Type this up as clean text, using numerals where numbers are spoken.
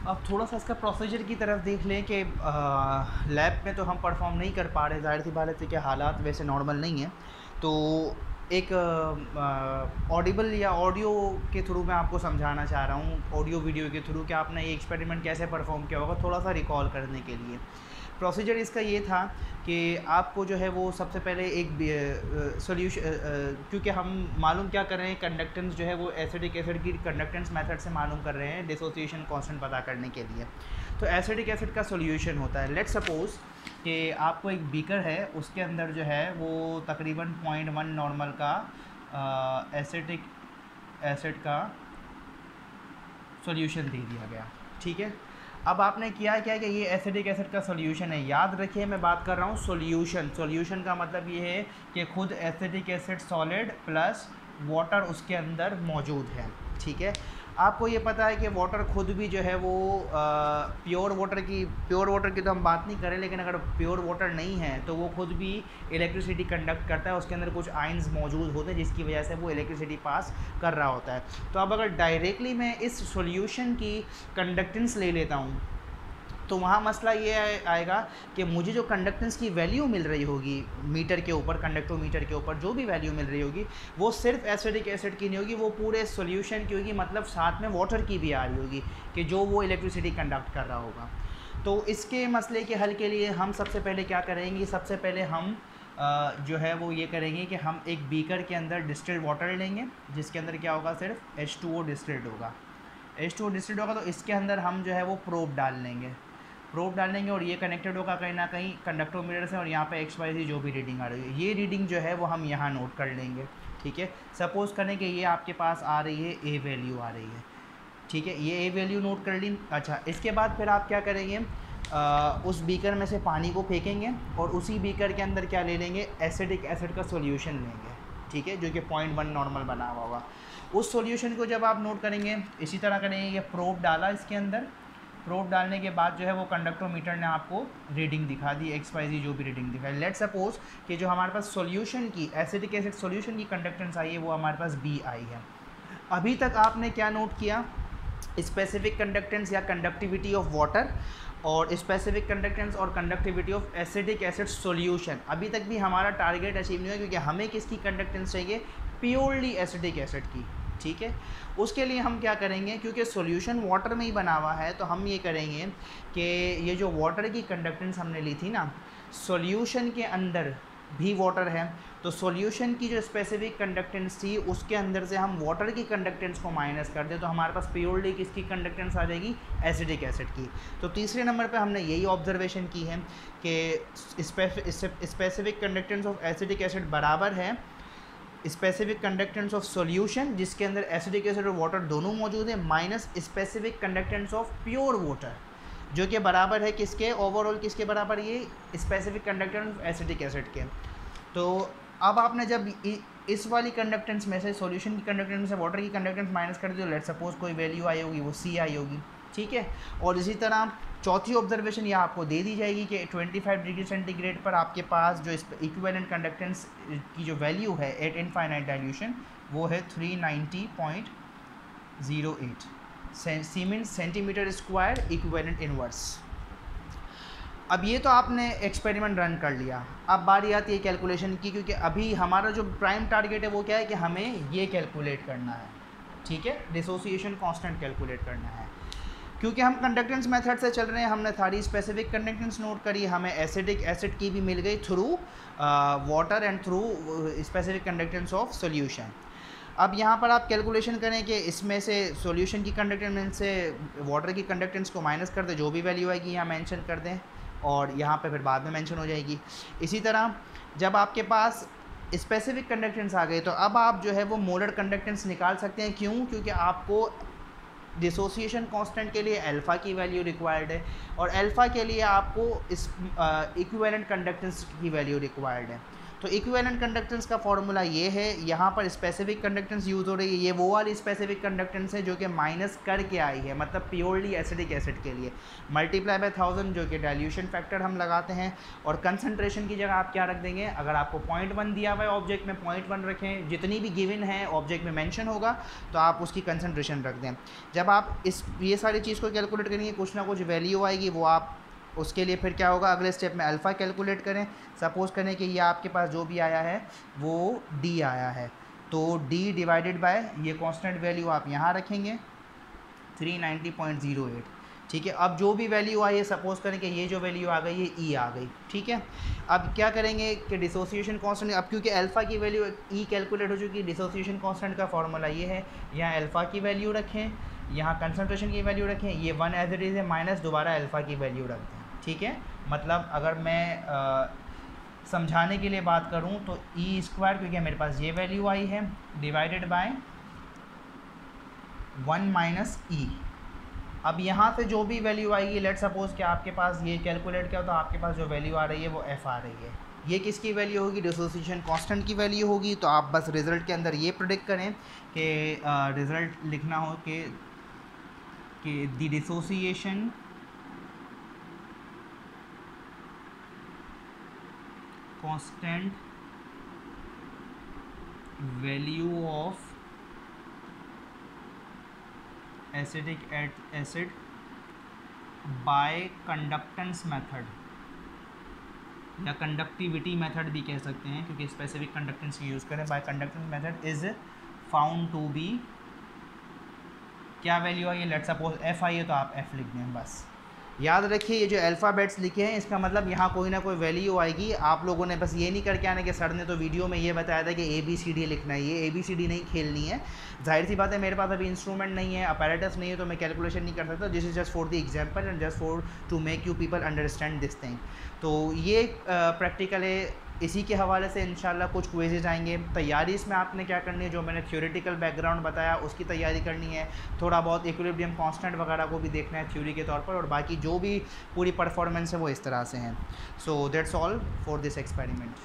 अब थोड़ा सा इसका प्रोसीजर की तरफ देख लें कि लैब में तो हम परफॉर्म नहीं कर पा रहे, ज़ाहिर सी बात है कि हालात वैसे नॉर्मल नहीं हैं। तो एक ऑडिबल या ऑडियो के थ्रू मैं आपको समझाना चाह रहा हूँ, ऑडियो वीडियो के थ्रू, कि आपने ये एक्सपेरिमेंट कैसे परफॉर्म किया होगा, थोड़ा सा रिकॉल करने के लिए। प्रोसीजर इसका ये था कि आपको जो है वो सबसे पहले एक सॉल्यूशन, क्योंकि हम मालूम क्या कर रहे हैं, कंडक्टेंस जो है वो एसिडिक एसिड की कंडक्टेंस मेथड से मालूम कर रहे हैं डिसोसिएशन कांस्टेंट पता करने के लिए। तो एसिडिक एसिड का सॉल्यूशन होता है, लेट्स सपोज कि आपको एक बीकर है, उसके अंदर जो है वो तकरीबन 0.1 नॉर्मल का एसिडिक एसिड का सॉल्यूशन दे दिया गया। ठीक है, अब आपने किया क्या है कि ये एसिडिक एसिड का सॉल्यूशन है। याद रखिए मैं बात कर रहा हूँ सॉल्यूशन। सॉल्यूशन का मतलब ये है कि खुद acidic acid solid plus water उसके अंदर मौजूद है। ठीक है, आपको ये पता है कि वाटर खुद भी जो है वो प्योर वाटर की तो हम बात नहीं करें, लेकिन अगर प्योर वाटर नहीं है तो वो खुद भी इलेक्ट्रिसिटी कंडक्ट करता है, उसके अंदर कुछ आयंस मौजूद होते हैं जिसकी वजह से वो इलेक्ट्रिसिटी पास कर रहा होता है। तो अब अगर डायरेक्टली मैं इस सॉल्यूशन की कंडक्टेंस ले लेता हूँ तो वहाँ मसला ये आएगा कि मुझे जो कंडक्टेंस की वैल्यू मिल रही होगी मीटर के ऊपर, कंडक्टोमीटर के ऊपर जो भी वैल्यू मिल रही होगी वो सिर्फ एसिडिक एसिड की नहीं होगी, वो पूरे सॉल्यूशन की होगी, मतलब साथ में वाटर की भी आ रही होगी कि जो वो इलेक्ट्रिसिटी कंडक्ट कर रहा होगा। तो इसके मसले के हल के लिए हम सबसे पहले क्या करेंगे, सबसे पहले हम जो है वो ये करेंगे कि हम एक बीकर के अंदर डिस्टिल्ड वाटर लेंगे जिसके अंदर क्या होगा, सिर्फ H2O डिस्टिल्ड होगा। H2O डिस्टिल्ड होगा तो इसके अंदर हम जो है वो प्रोब डालेंगे और ये कनेक्टेड होगा कहीं ना कहीं कंडक्टोमीटर से, और यहाँ पे XYZ जो भी रीडिंग आ रही है, ये रीडिंग जो है वो हम यहाँ नोट कर लेंगे। ठीक है, सपोज़ करें कि ये आपके पास आ रही है, A वैल्यू आ रही है। ठीक है, ये A वैल्यू नोट कर ली। अच्छा, इसके बाद फिर आप क्या करेंगे, उस बीकर में से पानी को फेंकेंगे और उसी बीकर के अंदर क्या ले लेंगे, एसिडिक एसिड का सॉल्यूशन लेंगे। ठीक है, जो कि 0.1 नॉर्मल बना हुआ होगा। उस सॉल्यूशन को जब आप नोट करेंगे इसी तरह करेंगे, ये प्रोब डाला इसके अंदर, प्रोब डालने के बाद जो है वो कंडक्टोमीटर ने आपको रीडिंग दिखा दी, XYZ जो भी रीडिंग दिखाई। लेट्स सपोज कि जो हमारे पास सॉल्यूशन की एसिडिक एसिड सॉल्यूशन की कंडक्टेंस आई है वो हमारे पास B आई है। अभी तक आपने क्या नोट किया, स्पेसिफिक कंडक्टेंस या कंडक्टिविटी ऑफ वाटर और स्पेसिफिक कंडक्टेंस और conductivity of acidic acid solution. अभी तक भी हमारा टारगेट अचीव नहीं हुआ क्योंकि हमें किसकी कंडक्टेंस चाहिए, प्योरली एसिडिक एसिड की। ठीक है, उसके लिए हम क्या करेंगे, क्योंकि सॉल्यूशन वाटर में ही बना हुआ है तो हम ये करेंगे कि ये जो वाटर की कंडक्टेंस हमने ली थी ना, सॉल्यूशन के अंदर भी वाटर है, तो सॉल्यूशन की जो स्पेसिफिक कंडक्टेंस थी उसके अंदर से हम वाटर की कंडक्टेंस को माइनस कर दें तो हमारे पास प्योरली किसकी कंडक्टेंस आ जाएगी, एसिडिक एसिड की। तो तीसरे नंबर पे हमने यही ऑब्जर्वेशन की है कि specific conductance of acidic acid बराबर है स्पेसिफिक कंडक्टेंस ऑफ सॉल्यूशन जिसके अंदर एसिडिक एसिड और वाटर दोनों मौजूद है, minus specific conductance of pure water जो कि बराबर है किसके, ओवरऑल किसके बराबर, ये specific conductance of acidic acid के। तो अब आपने जब इस वाली कंडक्टेंस में से सॉल्यूशन की कंडक्टेंस में से वाटर की कंडक्टेंस माइनस कर दी तो लेट्स सपोज कोई वैल्यू आई होगी वो C आई होगी। ठीक है, और इसी तरह चौथी ऑब्जर्वेशन ये आपको दे दी जाएगी कि 25 डिग्री सेंटीग्रेड पर आपके पास जो इक्विवेलेंट कंडक्टेंस की जो वैल्यू है एट इनफाइनाइट डाइल्यूशन वो है 390.08 siemens centimetre square equivalent inverse. अब ये तो आपने एक्सपेरिमेंट रन कर लिया, अब बारी आती है कैलकुलेशन की, क्योंकि अभी हमारा जो प्राइम टारगेट है वो क्या है कि हमें ये कैलकुलेट करना है। ठीक है, डिसोसिएशन कांस्टेंट कैलकुलेट करना है। क्योंकि हम कंडक्टेंस मेथड से चल रहे हैं, हमने सारी स्पेसिफिक कंडक्टेंस नोट करी, हमें एसिडिक एसिड की भी मिल गई through water and through specific conductance of solution. अब यहाँ पर आप कैलकुलेशन करें कि इसमें से सॉल्यूशन की कंडक्टेंस से वाटर की कंडक्टेंस को माइनस कर दें, जो भी वैल्यू आएगी यहाँ मेंशन कर दें और यहाँ पे फिर बाद में मेंशन हो जाएगी। इसी तरह जब आपके पास स्पेसिफिक कंडक्टेंस आ गए तो अब आप जो है वो मोलर कंडक्टेंस निकाल सकते हैं। क्यों? क्योंकि आपको डिसोसिएशन कांस्टेंट के लिए अल्फ़ा की वैल्यू रिक्वायर्ड है और अल्फ़ा के लिए आपको इस इक्विवेलेंट कंडक्टेंस की वैल्यू रिक्वायर्ड है। तो इक्विवेलेंट कंडक्टेंस का फॉर्मूला ये है, यहाँ पर स्पेसिफिक कंडक्टेंस यूज़ हो रही है, ये वो वाली स्पेसिफिक कंडक्टेंस है जो कि माइनस करके आई है, मतलब प्योरली एसिडिक एसिड के लिए, मल्टीप्लाई बाय 1000 जो कि डाइल्यूशन फैक्टर हम लगाते हैं, और कंसंट्रेशन की जगह आप क्या रख देंगे, अगर आपको 0.1 दिया हुआ है ऑब्जेक्ट में 0.1 रखें, जितनी भी गिवन है ऑब्जेक्ट में मेंशन होगा तो आप उसकी कंसंट्रेशन रख दें। जब आप ये सारी चीज़ को कैलकुलेट करेंगे कुछ ना कुछ वैल्यू आएगी, वो आप उसके लिए फिर क्या होगा, अगले स्टेप में अल्फ़ा कैलकुलेट करें। सपोज़ करें कि ये आपके पास जो भी आया है वो डी आया है, तो डी डिवाइडेड बाय ये कांस्टेंट वैल्यू आप यहाँ रखेंगे 390.08, ठीक है। अब जो भी वैल्यू आई है, सपोज़ करें कि ये जो वैल्यू आ गई ये ई आ गई, ठीक है। अब क्या करेंगे कि डिसोसिएशन कांस्टेंट, अब क्योंकि अल्फ़ा की वैल्यू ई कैलकुलेट हो चुकी है, डिसोसिएशन कांस्टेंट का फॉर्मूला ये है, यहाँ अल्फ़ा की वैल्यू रखें, यहाँ कंसंट्रेशन की वैल्यू रखें, ये 1 एज इट इज़ है, माइनस दोबारा अल्फ़ा की वैल्यू रख दें, ठीक है। मतलब अगर मैं समझाने के लिए बात करूं तो ई स्क्वायर, क्योंकि मेरे पास ये वैल्यू आई है, डिवाइडेड बाय 1 माइनस ई। अब यहाँ से जो भी वैल्यू आएगी, लेट सपोज़ कि आपके पास ये कैलकुलेट किया तो आपके पास जो वैल्यू आ रही है वो एफ़ आ रही है, ये किसकी वैल्यू होगी, डिसोसिएशन कांस्टेंट की वैल्यू होगी। तो आप बस रिज़ल्ट के अंदर ये प्रेडिक्ट करें कि रिज़ल्ट लिखना हो कि the dissociation constant value of acetic acid by conductance method या कंडक्टिविटी मेथड भी कह सकते हैं, क्योंकि स्पेसिफिक कंडक्टेंस की यूज़ करें, by conductance method is found to be, क्या वैल्यू आई है, लेट सपोज एफ आई है तो आप एफ लिख दें बस। याद रखिए ये जो अल्फ़ाबेट्स लिखे हैं इसका मतलब यहाँ कोई ना कोई वैल्यू आएगी। आप लोगों ने बस ये नहीं करके आने कि सर ने तो वीडियो में ये बताया था कि ABCD लिखना है, ये ABCD नहीं खेलनी है। जाहिर सी बात है मेरे पास अभी इंस्ट्रूमेंट नहीं है, अपैरेटस नहीं है, तो मैं कैलकुलेशन नहीं कर सकता। This is just for the example and just for to make you people understand this thing. तो ये प्रैक्टिकल है, इसी के हवाले से इंशाल्लाह कुछ क्विज़ेज आएंगे। तैयारी इसमें आपने क्या करनी है, जो मैंने थ्योरेटिकल बैकग्राउंड बताया उसकी तैयारी करनी है, थोड़ा बहुत इक्विलिब्रियम कांस्टेंट वगैरह को भी देखना है थ्योरी के तौर पर, और बाकी जो भी पूरी परफॉर्मेंस है वो इस तरह से हैं। So that's all for this experiment.